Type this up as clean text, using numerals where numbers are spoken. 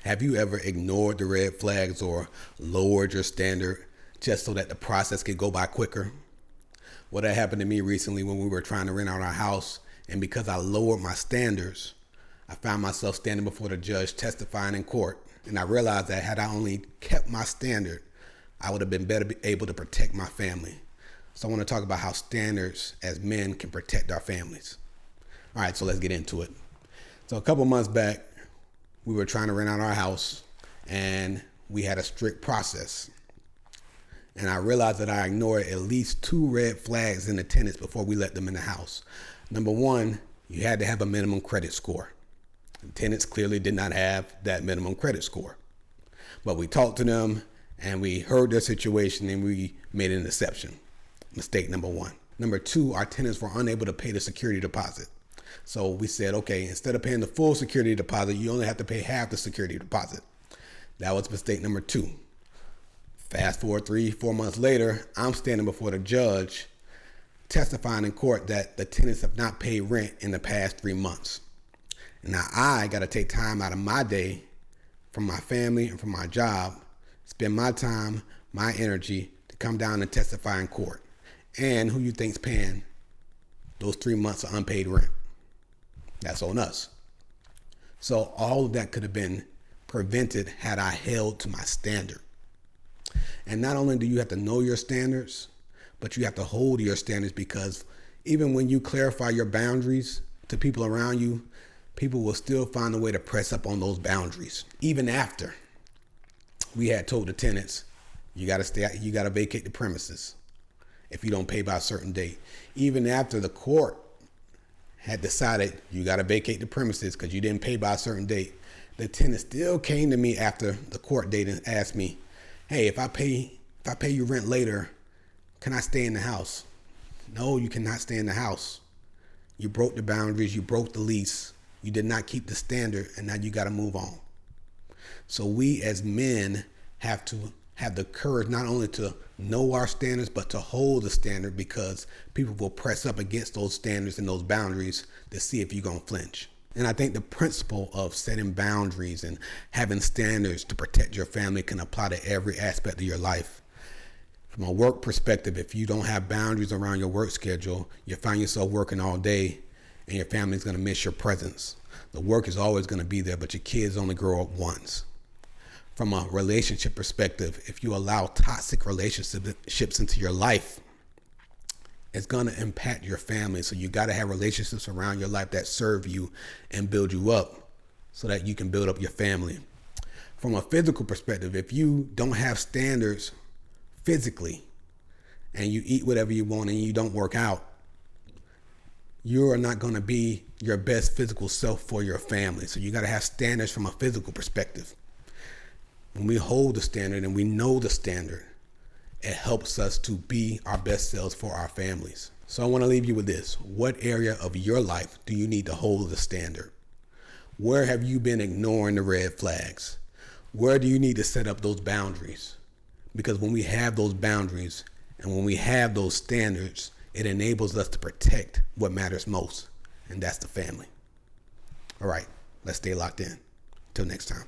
Have you ever ignored the red flags or lowered your standard just so that the process could go by quicker? Well, that happened to me recently when we were trying to rent out our house, and because I lowered my standards, I found myself standing before the judge testifying in court, and I realized that had I only kept my standard, I would have been better able to protect my family. So I want to talk about how standards as men can protect our families. All right, so let's get into it. So a couple months back, we were trying to rent out our house, and we had a strict process. And I realized that I ignored at least 2 red flags in the tenants before we let them in the house. Number one, you had to have a minimum credit score. The tenants clearly did not have that minimum credit score. But we talked to them and we heard their situation and we made an exception. Mistake number one. Number two, our tenants were unable to pay the security deposit. So we said, okay, instead of paying the full security deposit, you only have to pay half the security deposit. That was mistake number 2. Fast forward 3-4 months later, I'm standing before the judge testifying in court that the tenants have not paid rent in the past 3 months. And now I got to take time out of my day from my family and from my job, spend my time, my energy to come down and testify in court. And who you think's paying those 3 months of unpaid rent? That's on us. So all of that could have been prevented had I held to my standard. And not only do you have to know your standards, but you have to hold your standards, because even when you clarify your boundaries to people around you, people will still find a way to press up on those boundaries. Even after we had told the tenants, you got to vacate the premises if you don't pay by a certain date. Even after the court had decided you got to vacate the premises because you didn't pay by a certain date, the tenant still came to me after the court date and asked me, hey, if I pay you rent later, can I stay in the house? No, you cannot stay in the house. You broke the boundaries, you broke the lease, you did not keep the standard, and now you got to move on. So we as men have to have the courage not only to know our standards, but to hold the standard, because people will press up against those standards and those boundaries to see if you're going to flinch. And I think the principle of setting boundaries and having standards to protect your family can apply to every aspect of your life. From a work perspective, if you don't have boundaries around your work schedule, you find yourself working all day and your family's going to miss your presence. The work is always going to be there, but your kids only grow up once. From a relationship perspective, if you allow toxic relationships into your life, it's going to impact your family. So you got to have relationships around your life that serve you and build you up so that you can build up your family. From a physical perspective, if you don't have standards physically and you eat whatever you want and you don't work out, you are not going to be your best physical self for your family. So you got to have standards from a physical perspective. When we hold the standard and we know the standard, it helps us to be our best selves for our families. So I want to leave you with this. What area of your life do you need to hold the standard? Where have you been ignoring the red flags? Where do you need to set up those boundaries? Because when we have those boundaries and when we have those standards, it enables us to protect what matters most, and that's the family. All right, let's stay locked in. Till next time.